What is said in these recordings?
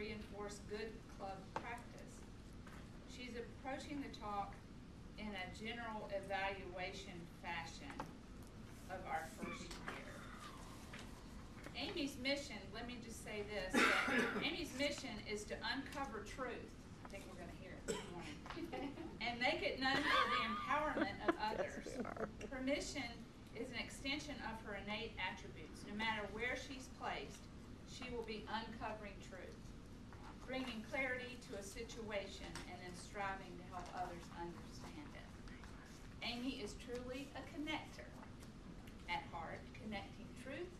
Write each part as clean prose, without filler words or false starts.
reinforce good club practice. She's approaching the talk in a general evaluation fashion of our first year. Amy's mission, let me just say this, that Amy's mission is to uncover truth. I think we're going to hear it this morning. And make it known for the empowerment of others. Her mission is an extension of her innate attributes. No matter where she's placed, she will be uncovering truth, bringing clarity to a situation, and then striving to help others understand it. Amy is truly a connector at heart, connecting truth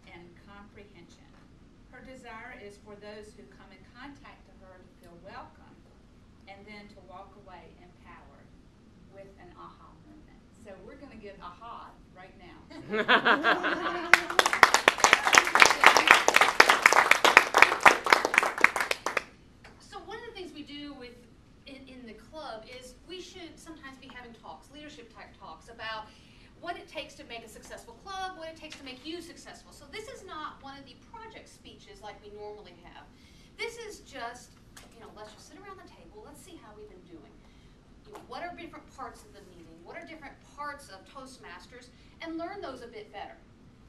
and comprehension. Her desire is for those who come in contact to her to feel welcome and then to walk away empowered with an aha moment. So we're going to get aha right now. So one of the things we do in the club is we should sometimes be having talks, leadership type talks about what it takes to make a successful club, what it takes to make you successful. So this is not one of the project speeches like we normally have. This is just, let's just sit around the table, let's see how we've been doing. What are different parts of the meeting? What are different parts of Toastmasters? And learn those a bit better.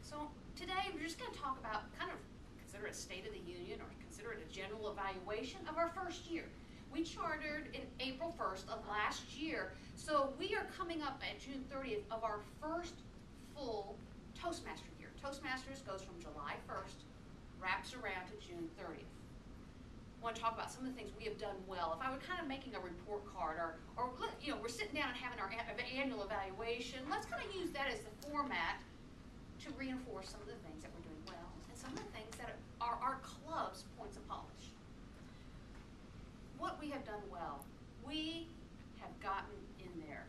So today we're just going to talk about consider it a State of the Union or consider it a general evaluation of our first year. We chartered in April 1st of last year, so we are coming up at June 30th of our first full Toastmaster year. Toastmasters goes from July 1st, wraps around to June 30th. I want to talk about some of the things we have done well. If I were kind of making a report card, or we're sitting down and having our annual evaluation, let's kind of use that as the format to reinforce some of the things that we're doing well and some of the things that are our club's points of polish. What we have done well, we have gotten in there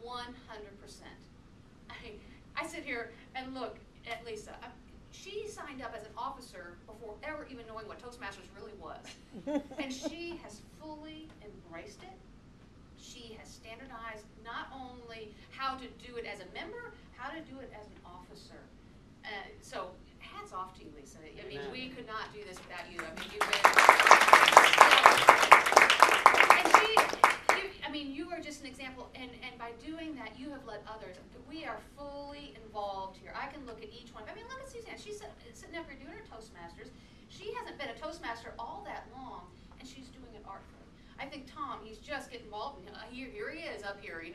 100%. I sit here and look at Lisa. She signed up as an officer before ever even knowing what Toastmasters really was. And she has fully embraced it. She has standardized not only how to do it as a member, how to do it as an officer. So hats off to you, Lisa. I mean, we could not do this without you. I mean, you've been... you are just an example, and by doing that, you have led others. We are fully involved here. I can look at each one. I mean, look at Suzanne. She's sitting up here doing her Toastmasters. She hasn't been a Toastmaster all that long, and she's doing it artfully. I think Tom, he's just getting involved. Here he is up here,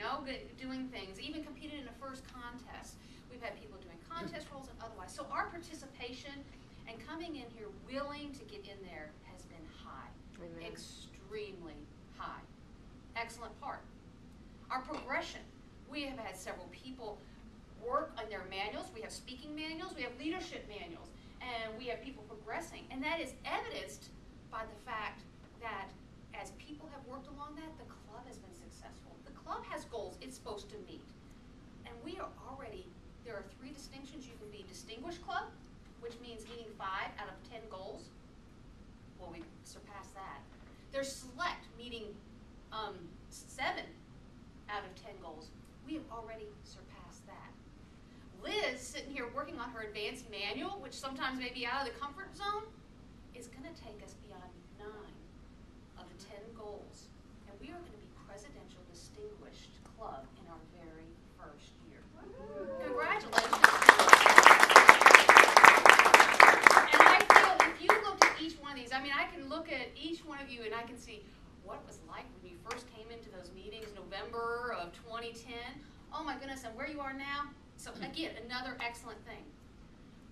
doing things, even competed in a first contest. We've had people doing contest roles and otherwise. So our participation and coming in here willing to get in there has been high, extremely high. Excellent part. Our progression. We have had several people work on their manuals. We have speaking manuals. We have leadership manuals. And we have people progressing. And that is evidenced by the fact that as people have worked along that, the club has been successful. The club has goals it's supposed to meet. And we are already, there are 3 distinctions. You can be Distinguished Club, which means meeting 5 out of 10 goals. Well, we surpassed that. There's Select, meeting 7 out of 10 goals. We have already surpassed that. Liz, sitting here working on her advanced manual, which sometimes may be out of the comfort zone, is going to take us beyond 9 of the 10 goals. And we are going to be Presidential Distinguished Club in our very first year. Congratulations. And I feel if you look at each one of these, I mean, I can look at each one of you and I can see what it was like when you first came into those meetings, November of 2010. Oh my goodness, and where you are now. So again, another excellent thing.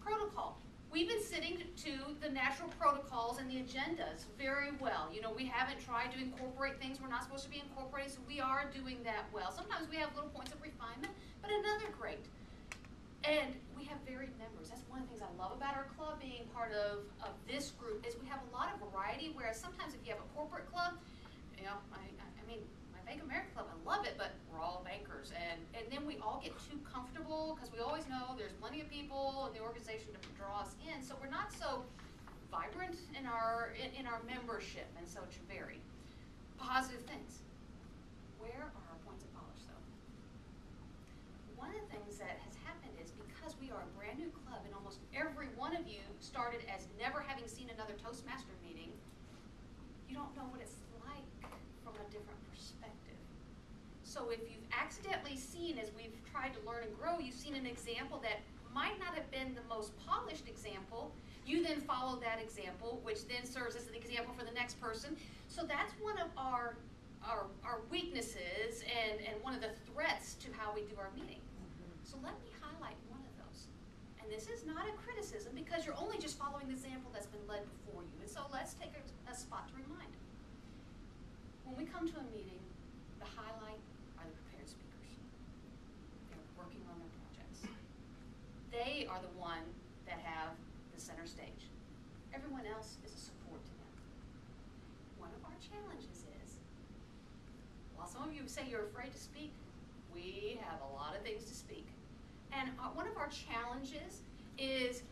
Protocol. We've been sitting to the natural protocols and the agendas very well. We haven't tried to incorporate things we're not supposed to be incorporating, so we are doing that well. Sometimes we have little points of refinement, but another great. And we have varied members. That's one of the things I love about our club being part of this group is we have a lot of variety, whereas sometimes if you have a corporate club, I mean, my Bank of America club, I love it, but we're all bankers. And then we all get too comfortable because we always know there's plenty of people in the organization to draw us in. So we're not so vibrant in our membership, and so to vary. Positive things. Where are our points of polish, though? One of the things that has happened is because we are a brand new club and almost every one of you started as never having seen a another Toastmaster meeting, you don't know what it's like from a different perspective. So if you've accidentally seen, as we've tried to learn and grow, you've seen an example that might not have been the most polished example, you then follow that example, which then serves as an example for the next person. So that's one of our weaknesses and one of the threats to how we do our meeting. So let me highlight one of those. And this is not a criticism, because you're only just following the example that's been led before you. And so let's take a spot to remind. When we come to a meeting, the highlight are the prepared speakers. They're working on their projects. They are the one that have the center stage. Everyone else is a support to them. One of our challenges is, while some of you say you're afraid to speak, we have a lot of things to speak. And one of our challenges is,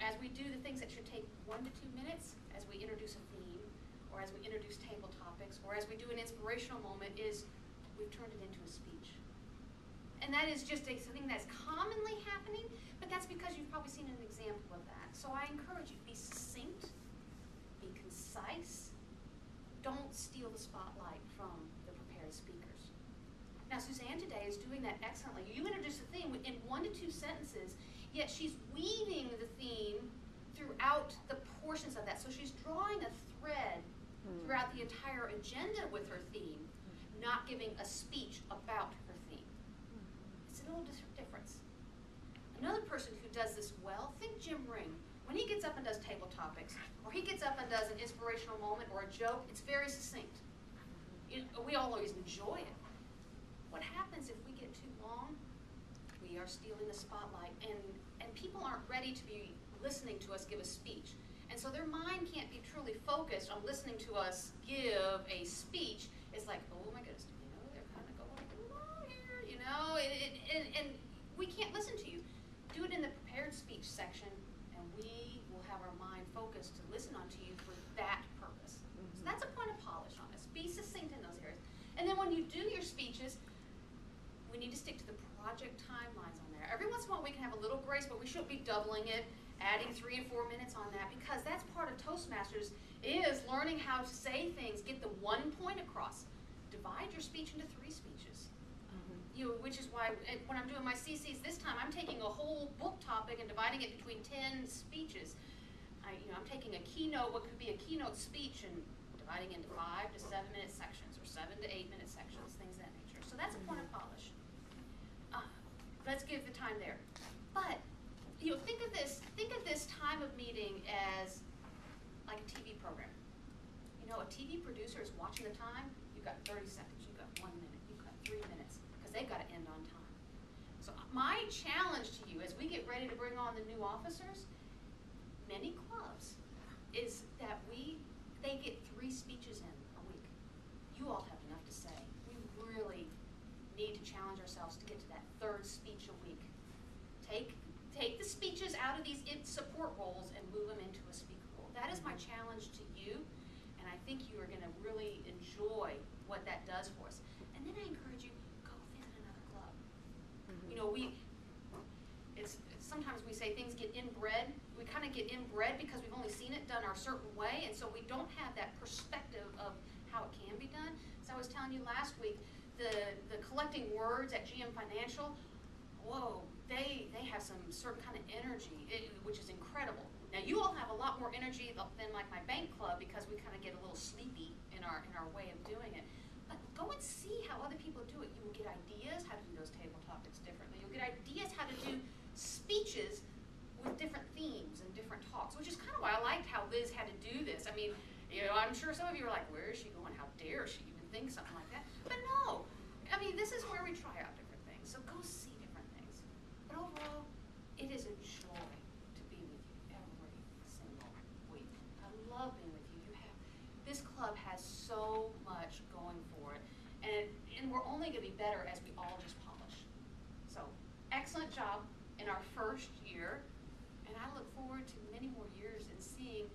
as we do the things that should take 1 to 2 minutes, as we introduce a theme, or as we introduce table topics, or as we do an inspirational moment, is we've turned it into a speech. And that is just something that's commonly happening, but that's because you've probably seen an example of that. So I encourage you, be succinct, be concise, don't steal the spotlight from the prepared speakers. Now, Suzanne today is doing that excellently. You introduce the theme in 1 to 2 sentences, yet she's weaving the theme throughout the portions of that. So she's drawing a thread throughout the entire agenda with her theme, not giving a speech about her theme. It's a little difference. Another person who does this well, think Jim Ring. When he gets up and does table topics, or he gets up and does an inspirational moment or a joke, it's very succinct. We always enjoy it. What happens if we get too long? We are stealing the spotlight, and people aren't ready to be listening to us give a speech. And so their mind can't be truly focused on listening to us give a speech. It's like, oh my goodness, they're kind of going too long here, and we can't listen to you. Do it in the prepared speech section, and we will have our mind focused to listen onto you for that purpose. So that's a point of polish on this. Be succinct in those areas. And then when you do your speeches, we need to stick to the project timelines on there. Every once in a while we can have a little grace, but we shouldn't be doubling it, adding 3 and 4 minutes on that, because that's part of Toastmasters, is learning how to say things, get the one point across. Divide your speech into 3 speeches. Which is why when I'm doing my CCs this time, I'm taking a whole book topic and dividing it between 10 speeches. I'm taking a keynote, what could be a keynote speech, and dividing into 5 to 7 minute sections, or 7 to 8 minute sections, things of that nature. So that's a point of polish. Let's give the time there. But think of this time of meeting as like a TV program. A TV producer is watching the time. You've got 30 seconds. You've got 1 minute. You've got 3 minutes, because they've got to end on time. So my challenge to you as we get ready to bring on the new officers, many clubs, is that they get 3 speeches in a week. You all have enough to say. We really need to challenge ourselves to get to that 3rd speech a week. Take the speeches out of these support roles and move them into a speaker role. That is my challenge to you, and I think you are going to really enjoy what that does for us. And then I encourage you, go visit another club. Sometimes we say things get inbred. We kind of get inbred because we've only seen it done our certain way, and so we don't have that perspective of how it can be done. So I was telling you last week, the collecting words at GM Financial, whoa, they have some certain kind of energy, which is incredible. Now you all have a lot more energy than like my bank club, because we kind of get a little sleepy in our way of doing it. But go and see how other people do it. You will get ideas how to do those table topics differently. You'll get ideas how to do speeches with different themes and different talks, which is kind of why I liked how Liz had to do this. I mean, I'm sure some of you are like, where is she going? How dare she even think something like that? But no, this is where we try out different things. So go see different things. But overall, it is a joy to be with you every single week. I love being with you. This club has so much going for it, and we're only going to be better as we all just polish. So excellent job in our first year, and I look forward to many more years and seeing